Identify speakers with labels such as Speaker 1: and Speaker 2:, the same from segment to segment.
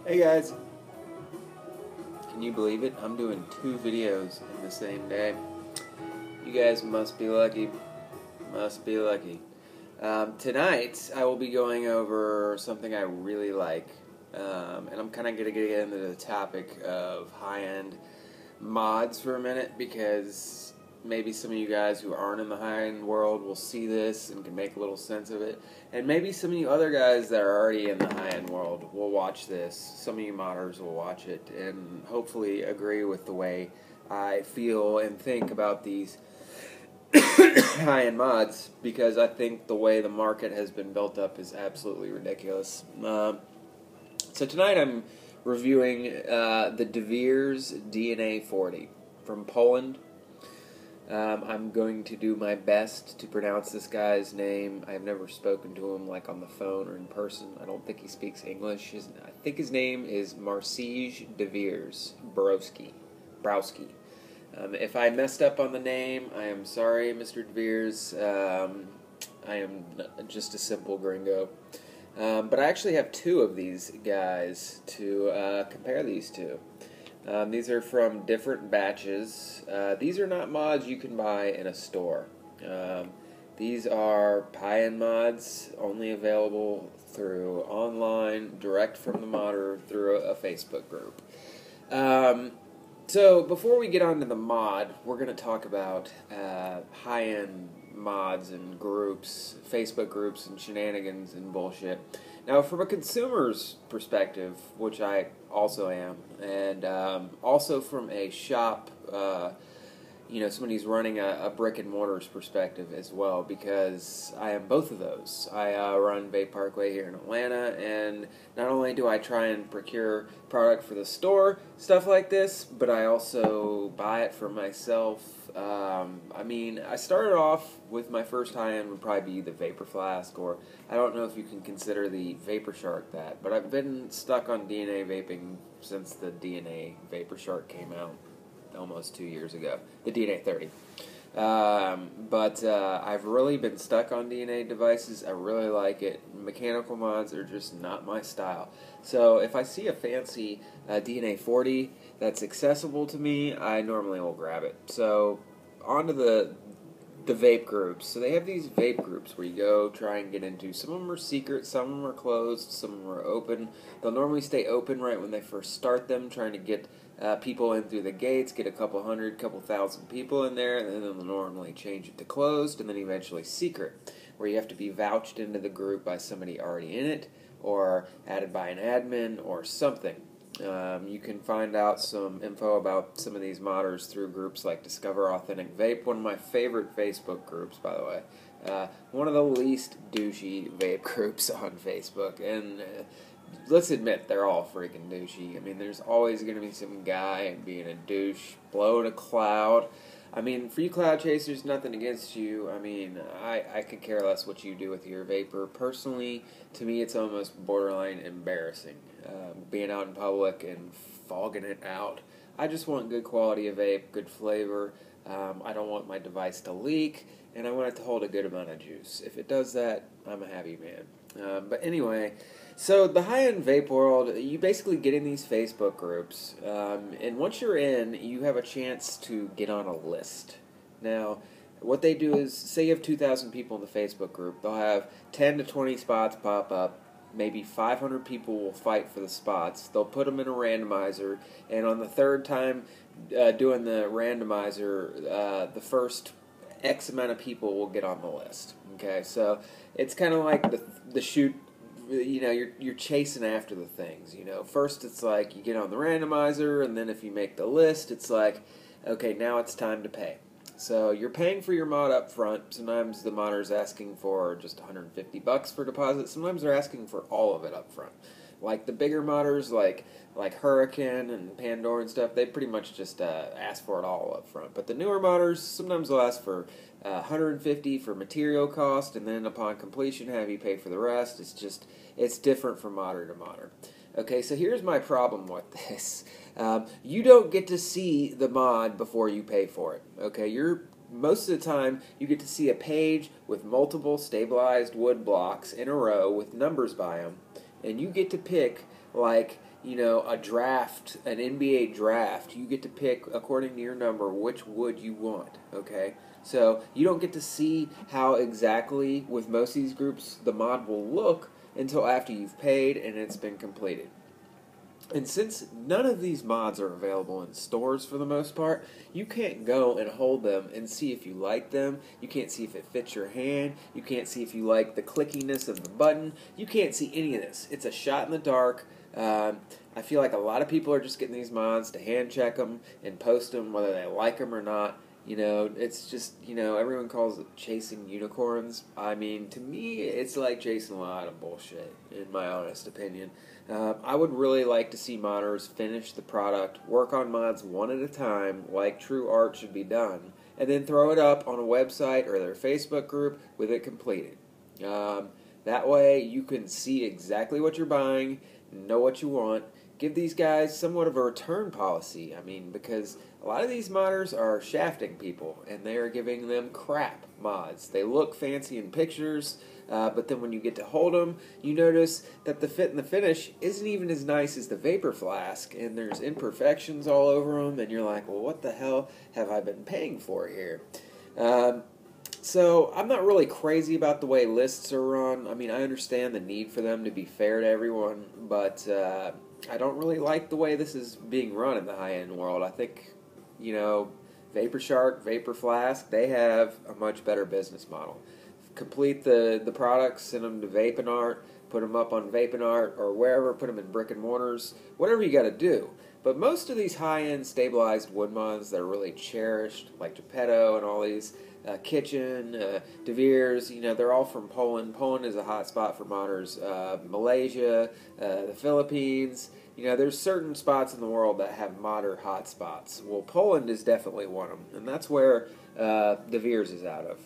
Speaker 1: Hey guys, can you believe it? I'm doing 2 videos in the same day. You guys must be lucky. Must be lucky. Tonight, I will be going over something I really like. And I'm kind of going to get into the topic of high-end mods for a minute because maybe some of you guys who aren't in the high-end world will see this and can make a little sense of it. And maybe some of you other guys that are already in the high-end world will watch this. Some of you modders will watch it and hopefully agree with the way I feel and think about these high-end mods, because I think the way the market has been built up is absolutely ridiculous. So tonight I'm reviewing the De Beers DNA 40 from Poland. I'm going to do my best to pronounce this guy's name. I've never spoken to him like on the phone or in person. I don't think he speaks English. I think his name is Marcij De Beers Browski. If I messed up on the name, I am sorry, Mr. De Beers. I am just a simple gringo. But I actually have 2 of these guys to compare these to. These are from different batches. These are not mods you can buy in a store. These are high-end mods, only available through online, direct from the modder, through a Facebook group. So before we get on to the mod, we're going to talk about high-end mods and groups, Facebook groups and shenanigans and bullshit. Now, from a consumer's perspective, which I also am, and also from a shop, somebody who's running a brick and mortar's perspective as well, because I am both of those. I run Vape Parkway here in Atlanta, and not only do I try and procure product for the store, stuff like this, but I also buy it for myself. I started off with my first high-end would probably be the Vapor Flask, or I don't know if you can consider the Vapor Shark that, but I've been stuck on DNA vaping since the DNA Vapor Shark came out almost 2 years ago, the DNA 30. I've really been stuck on DNA devices. I really like it. Mechanical mods are just not my style. So if I see a fancy DNA 40 that's accessible to me, I normally will grab it. So onto the vape groups. So they have these vape groups where you go try and get into. Some of them are secret, some of them are closed, some of them are open. They'll normally stay open right when they first start them, trying to get people in through the gates, get a couple thousand people in there, and then they'll normally change it to closed, and then eventually secret, where you have to be vouched into the group by somebody already in it, or added by an admin, or something. You can find out some info about some of these modders through groups like Discover Authentic Vape, one of my favorite Facebook groups, by the way. One of the least douchey vape groups on Facebook, and let's admit, they're all freaking douchey. I mean, there's always going to be some guy being a douche, blowing a cloud. I mean, for you cloud chasers, nothing against you. I mean, I could care less what you do with your vapor. Personally, to me, it's almost borderline embarrassing. Being out in public and fogging it out. I just want good quality of vape, good flavor. I don't want my device to leak, and I want it to hold a good amount of juice. If it does that, I'm a happy man. But anyway, so the high-end vape world, you basically get in these Facebook groups, and once you're in, you have a chance to get on a list. Now, what they do is, say you have 2,000 people in the Facebook group, they'll have 10 to 20 spots pop up. Maybe 500 people will fight for the spots. They'll put them in a randomizer, and on the third time doing the randomizer, the first X amount of people will get on the list. Okay, so it's kind of like the shoot. You're chasing after the things. First it's like you get on the randomizer, and then if you make the list, it's like, okay, now it's time to pay. So you're paying for your mod up front. Sometimes the modder's asking for just $150 for deposit. Sometimes they're asking for all of it up front. Like the bigger modders, like Hurricane and Pandora and stuff, they pretty much just ask for it all up front. But the newer modders, sometimes they'll ask for $150 for material cost, and then upon completion have you pay for the rest. It's different from modder to modder. Okay, so here's my problem with this. You don't get to see the mod before you pay for it. Okay, most of the time you get to see a page with multiple stabilized wood blocks in a row with numbers by them, and you get to pick like a draft, an NBA draft, you get to pick, according to your number, which wood you want, okay? So you don't get to see how exactly, with most of these groups, the mod will look until after you've paid and it's been completed. And since none of these mods are available in stores for the most part, you can't go and hold them and see if you like them. You can't see if it fits your hand. You can't see if you like the clickiness of the button. You can't see any of this. It's a shot in the dark. I feel like a lot of people are just getting these mods to hand check them and post them whether they like them or not. It's just, everyone calls it chasing unicorns. I mean, to me, it's like chasing a lot of bullshit, in my honest opinion. I would really like to see modders finish the product, work on mods one at a time, like true art should be done, and then throw it up on a website or their Facebook group with it completed. That way, you can see exactly what you're buying, know what you want. Give these guys somewhat of a return policy. I mean, because a lot of these modders are shafting people, and they are giving them crap mods. They look fancy in pictures, but then when you get to hold them, you notice that the fit and the finish isn't even as nice as the Vapor Flask, and there's imperfections all over them, and you're like, well, what the hell have I been paying for here? So I'm not really crazy about the way lists are run. I mean, I understand the need for them to be fair to everyone, but I don't really like the way this is being run in the high-end world. I think, Vapor Shark, Vapor Flask, they have a much better business model. Complete the products, send them to Vapenart, put them up on Vapenart or wherever, put them in brick and mortars, whatever you got to do. But most of these high-end stabilized wood mods that are really cherished, like Geppetto and all these, Kitchen, De Beers, they're all from Poland. Poland is a hot spot for modders. Malaysia, the Philippines, there's certain spots in the world that have modder hot spots. Well, Poland is definitely one of them, and that's where De Beers is out of.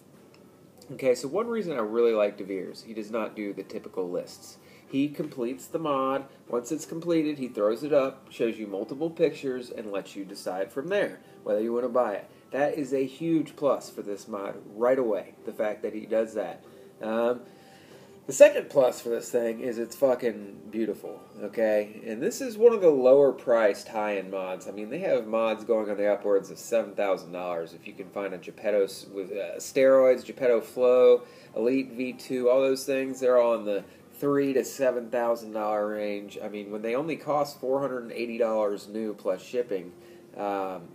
Speaker 1: Okay, so one reason I really like De Beers, he does not do the typical lists. He completes the mod. Once it's completed, he throws it up, shows you multiple pictures, and lets you decide from there whether you want to buy it. That is a huge plus for this mod right away, the fact that he does that. The second plus for this thing is it's fucking beautiful, okay? And this is one of the lower priced high-end mods. I mean, they have mods going on the upwards of $7,000 if you can find a Geppetto with steroids, Geppetto Flow, Elite V2, all those things. They're all in the $3,000 to $7,000 range. I mean, when they only cost $480 new plus shipping,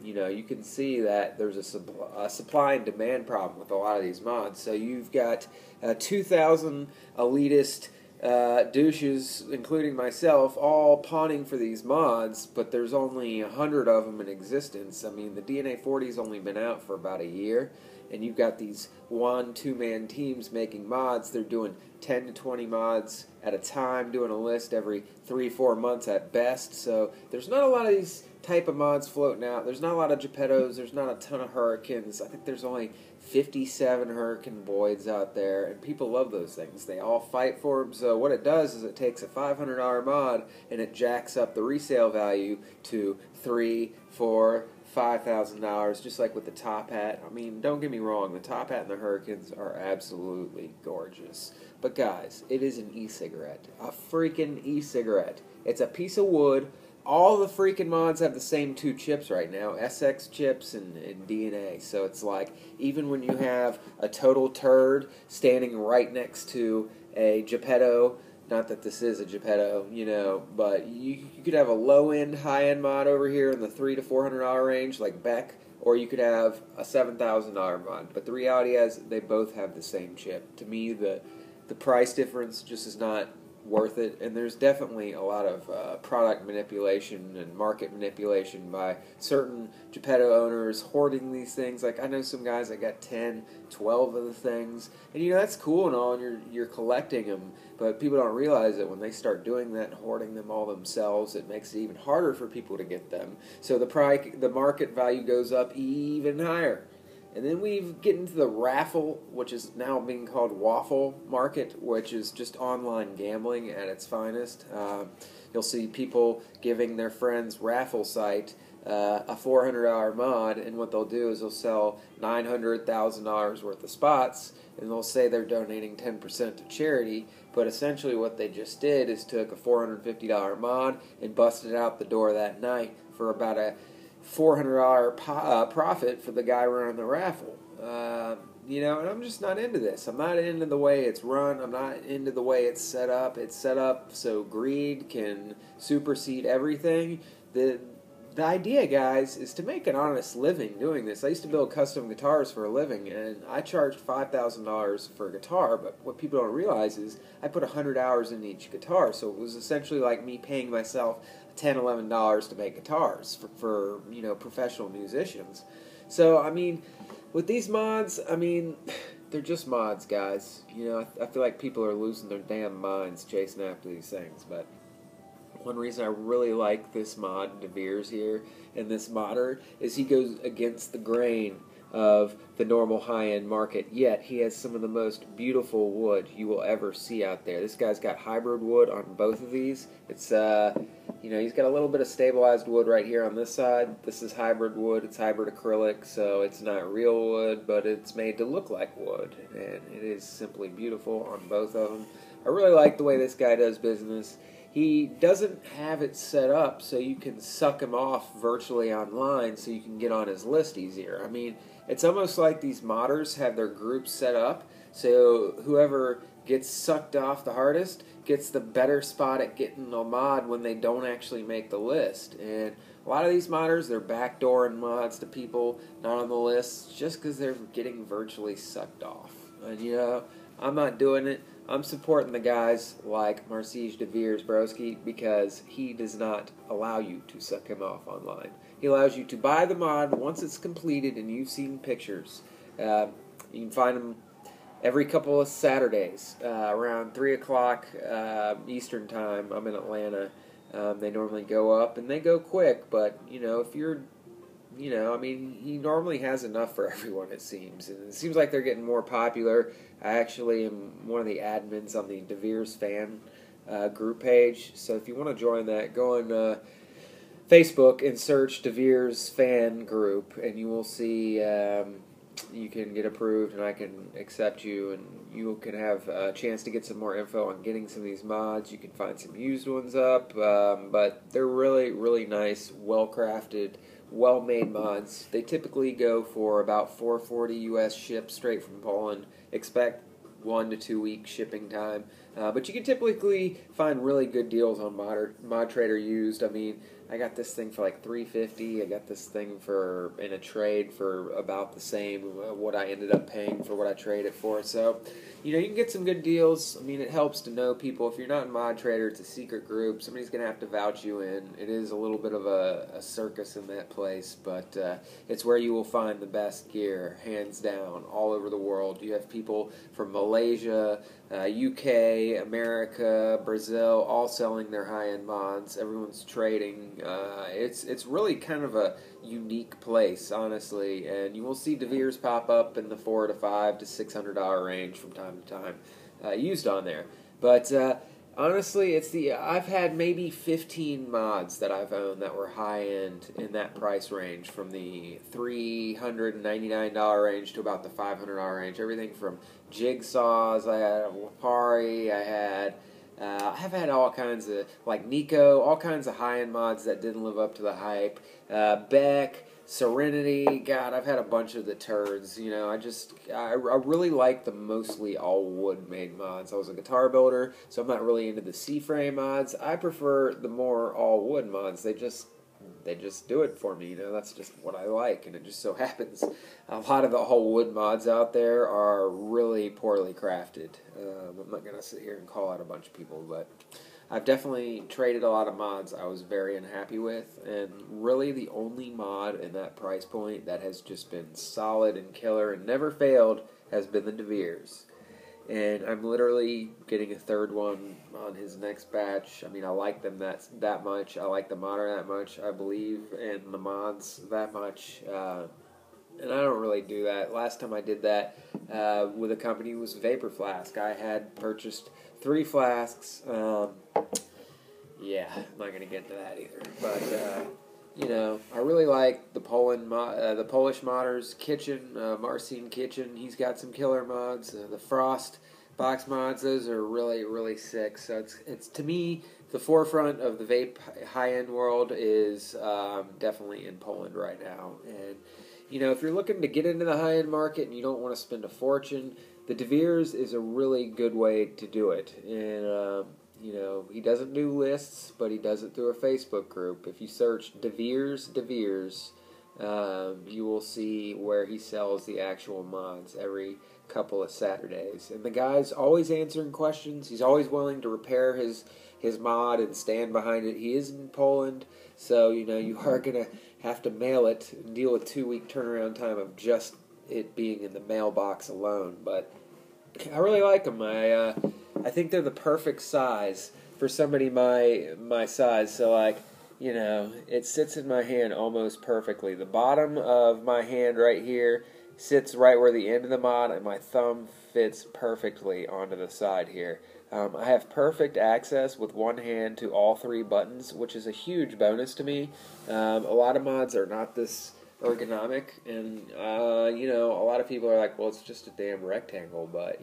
Speaker 1: you can see that there's a supply and demand problem with a lot of these mods. So you've got 2,000 elitist douches, including myself, all pawning for these mods, but there's only 100 of them in existence. I mean, the DNA 40's only been out for about a year, and you've got these 1-2-man teams making mods. They're doing 10 to 20 mods at a time, doing a list every 3-4 months at best. So there's not a lot of these type of mods floating out. There's not a lot of Geppettos. There's not a ton of Hurricanes. I think there's only 57 Hurricane Voids out there, and people love those things. They all fight for them. So what it does is it takes a $500 mod and it jacks up the resale value to $3,000, $4,000, $5,000, just like with the top hat. I mean, don't get me wrong, the top hat and the Hurricanes are absolutely gorgeous. But guys, it is an e-cigarette. A freaking e-cigarette. It's a piece of wood. All the freaking mods have the same 2 chips right now, SX chips and DNA. So it's like, even when you have a total turd standing right next to a Geppetto, not that this is a Geppetto, but you could have a low-end, high-end mod over here in the $300 to $400 range, like Beck, or you could have a $7,000 mod. But the reality is, they both have the same chip. To me, the price difference just is not worth it, and there's definitely a lot of product manipulation and market manipulation by certain Geppetto owners hoarding these things. Like, I know some guys that got 10, 12 of the things, and that's cool and all, and you're collecting them, but people don't realize that when they start doing that and hoarding them all themselves, it makes it even harder for people to get them. So the market value goes up even higher. And then we get into the raffle, which is now being called waffle market, which is just online gambling at its finest. You'll see people giving their friends' raffle site a $400 mod, and what they'll do is they'll sell $900,000 worth of spots, and they'll say they're donating 10% to charity, but essentially what they just did is took a $450 mod and busted out the door that night for about a $400 profit for the guy running the raffle. And I'm just not into this. I'm not into the way it's run. I'm not into the way it's set up. It's set up so greed can supersede everything. The idea, guys, is to make an honest living doing this. I used to build custom guitars for a living, and I charged $5,000 for a guitar, but what people don't realize is I put 100 hours in each guitar, so it was essentially like me paying myself $10, $11 to make guitars for professional musicians. So, with these mods, they're just mods, guys. I feel like people are losing their damn minds chasing after these things, but one reason I really like this mod, DeVeers here, and this modder, is he goes against the grain of the normal high-end market, yet he has some of the most beautiful wood you will ever see out there. This guy's got hybrid wood on both of these. It's, he's got a little bit of stabilized wood right here on this side. This is hybrid wood. It's hybrid acrylic, so it's not real wood, but it's made to look like wood, and it is simply beautiful on both of them. I really like the way this guy does business. He doesn't have it set up so you can suck him off virtually online so you can get on his list easier. It's almost like these modders have their groups set up so whoever gets sucked off the hardest gets the better spot at getting a mod when they don't actually make the list. And a lot of these modders, they're backdooring mods to people not on the list just because they're getting virtually sucked off. And I'm not doing it. I'm supporting the guys like Marcige DeVeers broski because he does not allow you to suck him off online. He allows you to buy the mod once it's completed and you've seen pictures. You can find them every couple of Saturdays around 3 o'clock Eastern time. I'm in Atlanta. They normally go up and they go quick, but if you're he normally has enough for everyone, it seems. And it seems like they're getting more popular. I actually am one of the admins on the DeVeers fan group page. So if you want to join that, go on Facebook and search DeVeers fan group, and you will see you can get approved, and I can accept you, and you can have a chance to get some more info on getting some of these mods. You can find some used ones up, but they're really, really nice, well-crafted, well-made mods. They typically go for about $4.40 US shipped straight from Poland. Expect 1 to 2 week shipping time. But you can typically find really good deals on Mod Trader used. I got this thing for like $3.50. I got this thing in a trade for about the same what I ended up paying for what I traded it for. So, you can get some good deals. It helps to know people. If you're not in Mod Trader, it's a secret group. Somebody's going to have to vouch you in. It is a little bit of a circus in that place, but it's where you will find the best gear, hands down, all over the world. You have people from Malaysia, UK, America, Brazil, all selling their high-end mods. Everyone's trading. It's really kind of a unique place, honestly, and you will see DeVeers pop up in the $400 to $500 to $600 range from time to time, used on there. But honestly, I've had maybe 15 mods that I've owned that were high-end in that price range, from the $399 range to about the $500 range. Everything from jigsaws, I had a Wapari, I have had all kinds of, like Nico, all kinds of high-end mods that didn't live up to the hype. Beck, Serenity, God, I've had a bunch of the turds. I really like the mostly all wood-made mods. I was a guitar builder, so I'm not really into the C-frame mods. I prefer the more all-wood mods. They just do it for me. That's just what I like, and it just so happens a lot of the whole wood mods out there are really poorly crafted. I'm not going to sit here and call out a bunch of people, but I've definitely traded a lot of mods I was very unhappy with, and really the only mod in that price point that has just been solid and killer and never failed has been the DeVeers. And I'm literally getting a third one on his next batch. I like them that much. I like the modder that much. I believe in the mods that much. And I don't really do that. Last time I did that with a company was Vapor Flask. I had purchased 3 flasks. Yeah, I'm not going to get into that either. But I really like the the Polish modders Kitchen, Marcin Kitchen. He's got some killer mods. The Frost box mods, those are really really sick. So it's to me the forefront of the vape high end world is definitely in Poland right now. And if you're looking to get into the high end market and you don't want to spend a fortune, the De Beers is a really good way to do it. And he doesn't do lists, but he does it through a Facebook group. If you search De Beers, you will see where he sells the actual mods every couple of Saturdays. And the guy's always answering questions. He's always willing to repair his mod and stand behind it. He is in Poland, so you are going to have to mail it and deal with 2-week turnaround time of just it being in the mailbox alone. But I really like them. I think they're the perfect size for somebody my size. So it sits in my hand almost perfectly. The bottom of my hand right here sits right where the end of the mod, and my thumb fits perfectly onto the side here. I have perfect access with one hand to all 3 buttons, which is a huge bonus to me. A lot of mods are not this ergonomic, and a lot of people are like, well, it's just a damn rectangle, but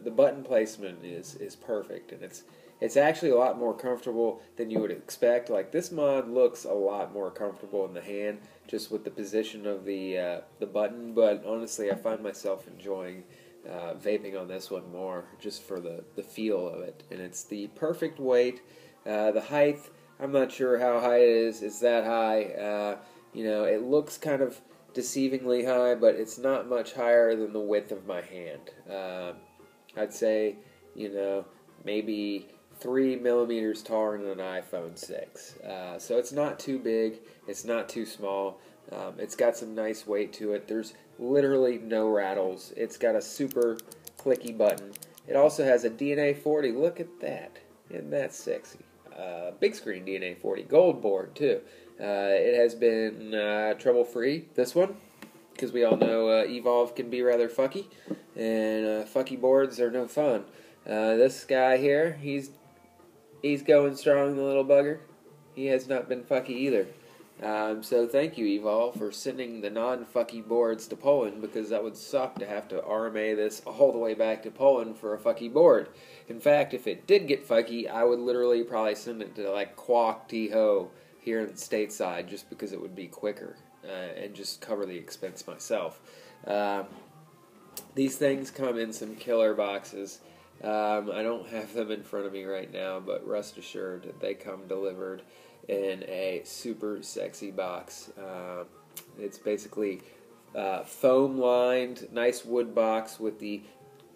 Speaker 1: the button placement is perfect, and it's actually a lot more comfortable than you would expect. Like, this mod looks a lot more comfortable in the hand just with the position of the button, but honestly I find myself enjoying vaping on this one more just for the feel of it. And it's the perfect weight. The height, I'm not sure how high it is. It's that high. It looks kind of deceivingly high, but it's not much higher than the width of my hand. I'd say, maybe 3 millimeters taller than an iPhone 6. So it's not too big. It's not too small. It's got some nice weight to it. There's literally no rattles. It's got a super clicky button. It also has a DNA 40. Look at that. Isn't that sexy? Big screen DNA 40. Gold board, too. It has been trouble-free, this one, because we all know Evolve can be rather fucky, and fucky boards are no fun. This guy here, he's going strong, the little bugger. He has not been fucky either. So thank you, Evolve, for sending the non-fucky boards to Poland, because that would suck to have to RMA this all the way back to Poland for a fucky board. In fact, if it did get fucky, I would literally probably send it to like Quoc T-Ho here in the stateside, just because it would be quicker and just cover the expense myself. These things come in some killer boxes. I don't have them in front of me right now, but rest assured that they come delivered in a super sexy box. It's basically foam lined, nice wood box with the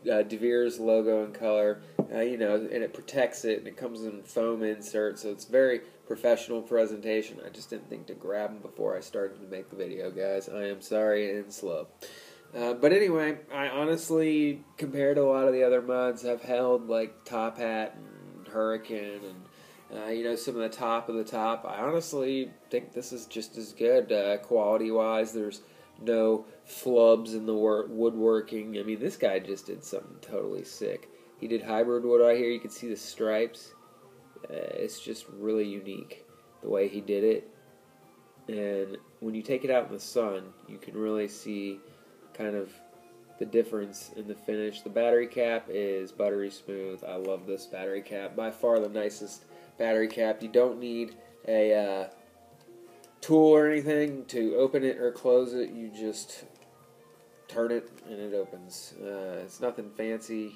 Speaker 1: De Beers logo and color, and it protects it, and it comes in foam insert, so it's very professional presentation. I just didn't think to grab them before I started to make the video, guys. I am sorry and slow. But anyway, I honestly, compared to a lot of the other mods I've held, like Top Hat and Hurricane and some of the top, I honestly think this is just as good quality-wise. There's no flubs in the woodworking. I mean, this guy just did something totally sick. He did hybrid wood right here. You can see the stripes. It's just really unique the way he did it. And when you take it out in the sun, you can really see kind of the difference in the finish. The battery cap is buttery smooth. I love this battery cap. By far the nicest battery cap. You don't need a tool or anything to open it or close it. You just turn it and it opens. It's nothing fancy. It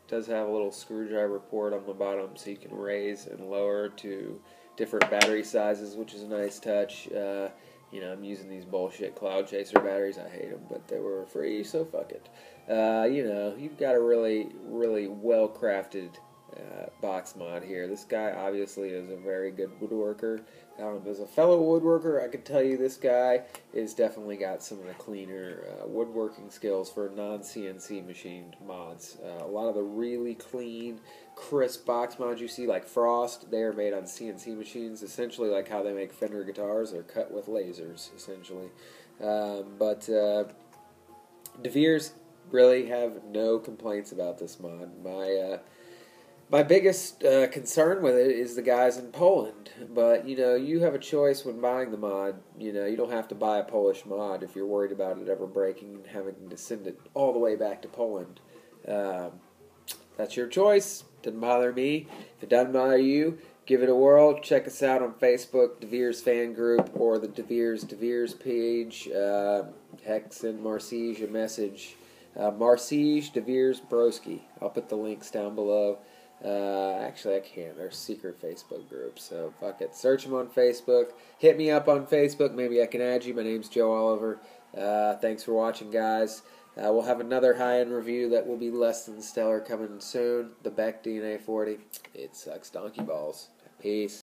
Speaker 1: does have a little screwdriver port on the bottom so you can raise and lower to different battery sizes, which is a nice touch. I'm using these bullshit Cloud Chaser batteries. I hate them, but they were free, so fuck it. You've got a really, really well-crafted box mod here. This guy obviously is a very good woodworker. As a fellow woodworker, I can tell you this guy is definitely got some of the cleaner woodworking skills for non-CNC machined mods. A lot of the really clean, crisp box mods you see, like Frost, they are made on CNC machines, essentially like how they make Fender guitars. They're cut with lasers, essentially. But De Beers really have no complaints about this mod. My biggest concern with it is the guys in Poland. But, you have a choice when buying the mod. You don't have to buy a Polish mod if you're worried about it ever breaking and having to send it all the way back to Poland. That's your choice. Doesn't bother me. If it doesn't bother you, give it a whirl. Check us out on Facebook, DeVere's Fan Group, or the DeVere's page. Send Marcige a message. Marcige DeVere's Broski. I'll put the links down below. Actually, I can't. They're secret Facebook groups, so fuck it. Search them on Facebook. Hit me up on Facebook. Maybe I can add you. My name's Joe Oliver. Thanks for watching, guys. We'll have another high-end review that will be less than stellar coming soon. The Beck DNA 40. It sucks donkey balls. Peace.